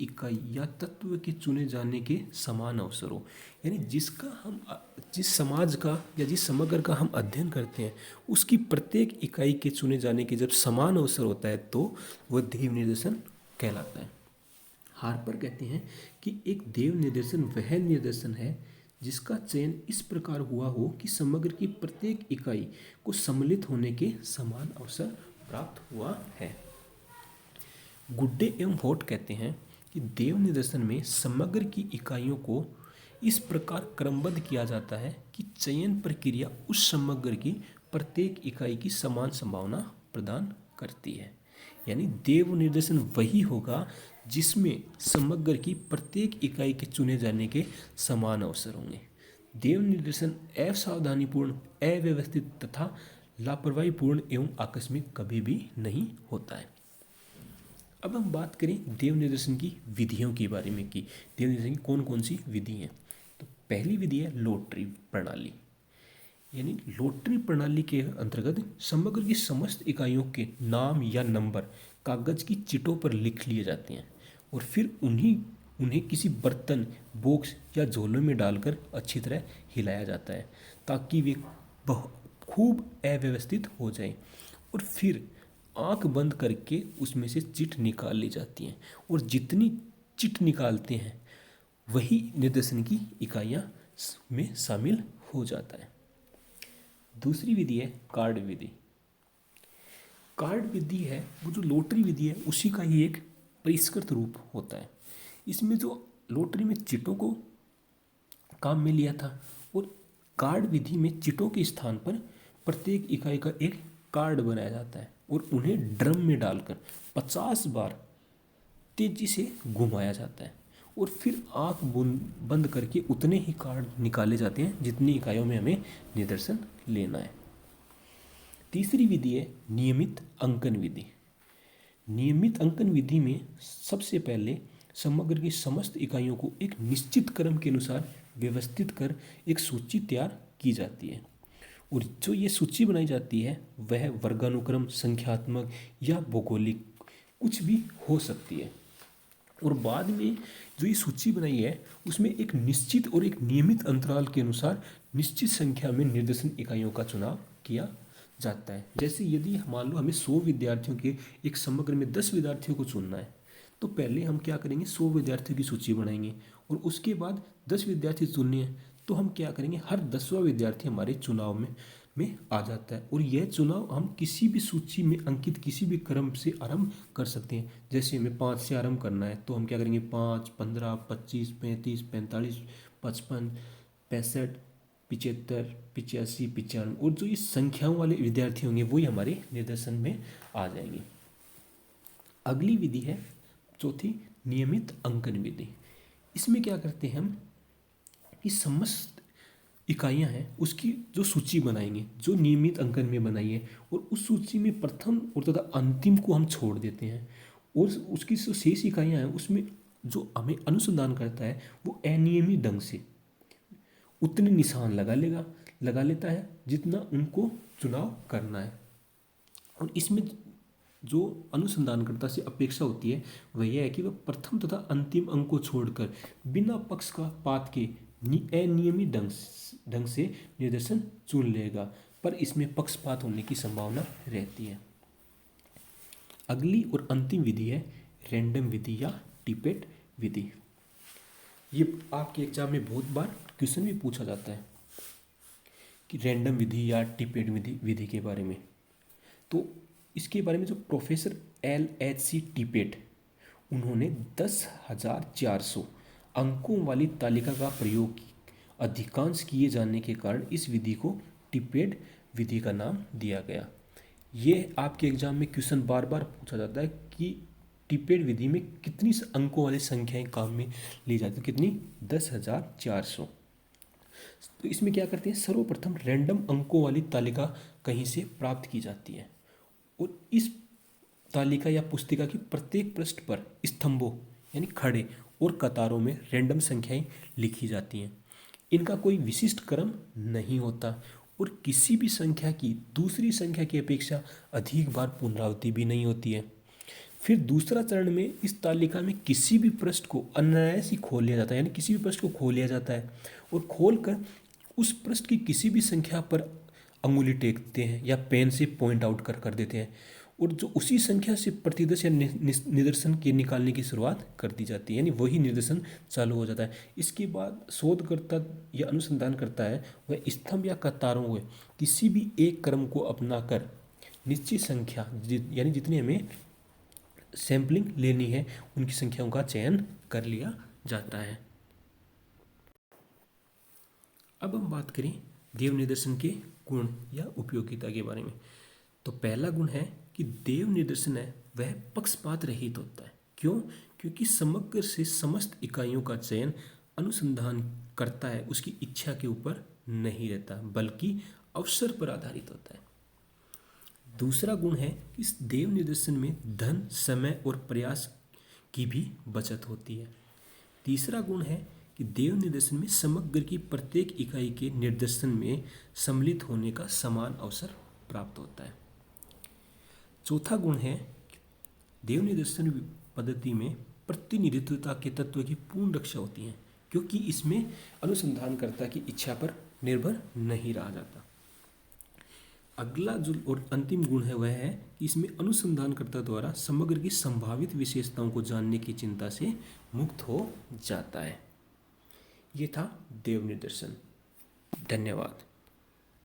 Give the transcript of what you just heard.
इकाई या तत्व के चुने जाने के समान अवसर हो। यानी जिस समाज का या जिस समग्र का हम अध्ययन करते हैं उसकी प्रत्येक इकाई के चुने जाने के जब समान अवसर होता है तो वह देव निर्देशन कहलाता है। हार्पर कहते हैं कि एक देव निर्देशन वह निर्देशन है जिसका चयन इस प्रकार हुआ हो कि समग्र की प्रत्येक इकाई को सम्मिलित होने के समान अवसर प्राप्त हुआ है। गुड्डे एवं होट कहते हैं कि देव निर्देशन में समग्र की इकाइयों को इस प्रकार क्रमबद्ध किया जाता है कि चयन प्रक्रिया उस समग्र की प्रत्येक इकाई की समान संभावना प्रदान करती है। यानी देव निर्देशन वही होगा जिसमें समग्र की प्रत्येक इकाई के चुने जाने के समान अवसर होंगे। देव निर्देशन असावधानीपूर्ण, अव्यवस्थित तथा लापरवाहीपूर्ण एवं आकस्मिक कभी भी नहीं होता है। अब हम बात करें देव निर्देशन की विधियों के बारे में कि देव निर्देशन की कौन कौन सी विधि हैं। तो पहली विधि है लॉटरी प्रणाली। यानी लॉटरी प्रणाली के अंतर्गत समग्र की समस्त इकाइयों के नाम या नंबर कागज की चिटों पर लिख लिए जाते हैं और फिर उन्हें किसी बर्तन, बॉक्स या झोलों में डालकर अच्छी तरह हिलाया जाता है ताकि वे खूब अव्यवस्थित हो जाएं और फिर आंख बंद करके उसमें से चिट निकाल ली जाती हैं और जितनी चिट निकालते हैं वही निर्देशन की इकाइयाँ में शामिल हो जाता है। दूसरी विधि है कार्ड विधि। कार्ड विधि है वो जो लॉटरी विधि है उसी का ही एक परिष्कृत रूप होता है। इसमें जो लॉटरी में चिटों को काम में लिया था और कार्ड विधि में चिटों के स्थान पर प्रत्येक इकाई का एक कार्ड बनाया जाता है और उन्हें ड्रम में डालकर 50 बार तेजी से घुमाया जाता है और फिर आंख बंद करके उतने ही कार्ड निकाले जाते हैं जितनी इकाइयों में हमें निर्देशन लेना है। तीसरी विधि है नियमित अंकन विधि। नियमित अंकन विधि में सबसे पहले समग्र की समस्त इकाइयों को एक निश्चित क्रम के अनुसार व्यवस्थित कर एक सूची तैयार की जाती है और जो ये सूची बनाई जाती है वह वर्गानुक्रम, संख्यात्मक या भौगोलिक कुछ भी हो सकती है। और बाद में जो ये सूची बनाई है उसमें एक निश्चित और एक नियमित अंतराल के अनुसार निश्चित संख्या में निर्देशन इकाइयों का चुनाव किया जाता है। जैसे यदि मान लो हमें 100 विद्यार्थियों के एक समग्र में 10 विद्यार्थियों को चुनना है तो पहले हम क्या करेंगे, 100 विद्यार्थियों की सूची बनाएंगे और उसके बाद 10 विद्यार्थी चुनने हैं तो हम क्या करेंगे, हर 10वां विद्यार्थी हमारे चुनाव में आ जाता है और यह चुनाव हम किसी भी सूची में अंकित किसी भी क्रम से आरंभ कर सकते हैं। जैसे हमें 5 से आरंभ करना है तो हम क्या करेंगे, 5, 15, 25, 35, 45, 55, 65, 75, 85, 95 और जो ये संख्याओं वाले विद्यार्थी होंगे वही हमारे निर्देशन में आ जाएंगे। अगली विधि है चौथी नियमित अंकन विधि। इसमें क्या करते हैं हम कि समस्त इकाइयाँ हैं उसकी जो सूची बनाएंगे जो नियमित अंकन में बनाई है और उस सूची में प्रथम और तथा अंतिम को हम छोड़ देते हैं और उसकी जो शेष इकाइयाँ हैं उसमें जो हमें अनुसंधान करता है वो अनियमित ढंग से उतने निशान लगा लेता है जितना उनको चुनाव करना है। और इसमें जो अनुसंधानकर्ता से अपेक्षा होती है वह यह है कि वह प्रथम तथा अंतिम अंक को छोड़कर बिना पक्षपात के अनियमित ढंग से निर्देशन चुन लेगा, पर इसमें पक्षपात होने की संभावना रहती है। अगली और अंतिम विधि है रैंडम विधि या टिपेट विधि। ये आपके एग्जाम में बहुत बार क्वेश्चन भी पूछा जाता है कि रैंडम विधि या टिपेट विधि के बारे में। तो इसके बारे में जो प्रोफेसर LHC टिपेट उन्होंने 10,400 अंकों वाली तालिका का प्रयोग अधिकांश किए जाने के कारण इस विधि को टिपेट विधि का नाम दिया गया। ये आपके एग्जाम में क्वेश्चन बार बार पूछा जाता है कि टिपेट विधि में कितनी अंकों वाली संख्याएं काम में ली जाती है, कितनी, 10,400। तो इसमें क्या करते हैं, सर्वप्रथम रैंडम अंकों वाली तालिका कहीं से प्राप्त की जाती है और इस तालिका या पुस्तिका की प्रत्येक पृष्ठ पर स्तंभों यानी खड़े और कतारों में रैंडम संख्याएं लिखी जाती हैं। इनका कोई विशिष्ट क्रम नहीं होता और किसी भी संख्या की दूसरी संख्या की अपेक्षा अधिक बार पुनरावृत्ति भी नहीं होती है। फिर दूसरा चरण में इस तालिका में किसी भी पृष्ठ को अनायास ही खोल लिया जाता है, यानी किसी भी पृष्ठ को खोल लिया जाता है और खोल कर उस पृष्ठ की किसी भी संख्या पर अंगुली टेकते हैं या पेन से पॉइंट आउट कर देते हैं और जो उसी संख्या से प्रतिदर्श या निदर्शन के निकालने की शुरुआत कर दी जाती है, यानी वही निदर्शन चालू हो जाता है। इसके बाद शोधकर्ता या अनुसंधान करता है वह स्तंभ या कतारों में किसी भी एक क्रम को अपनाकर निश्चित संख्या यानी जितनी हमें सैंपलिंग लेनी है उनकी संख्याओं का चयन कर लिया जाता है। अब हम बात करें देव निदर्शन के गुण या उपयोगिता के बारे में। तो पहला गुण है कि देव निदर्शन है वह पक्षपात रहित होता है। क्यों? क्योंकि समग्र से समस्त इकाइयों का चयन अनुसंधान करता है उसकी इच्छा के ऊपर नहीं रहता बल्कि अवसर पर आधारित होता है। दूसरा गुण है कि इस देव निदर्शन में धन, समय और प्रयास की भी बचत होती है। तीसरा गुण है कि देव निदर्शन में समग्र की प्रत्येक इकाई के निर्देशन में सम्मिलित होने का समान अवसर प्राप्त होता है। चौथा गुण है कि देव निदर्शन पद्धति में प्रतिनिधित्वता के तत्व की पूर्ण रक्षा होती है क्योंकि इसमें अनुसंधानकर्ता की इच्छा पर निर्भर नहीं रहा जाता। अगला जो और अंतिम गुण है वह है कि इसमें अनुसंधानकर्ता द्वारा समग्र की संभावित विशेषताओं को जानने की चिंता से मुक्त हो जाता है। ये था देव निदर्शन। धन्यवाद।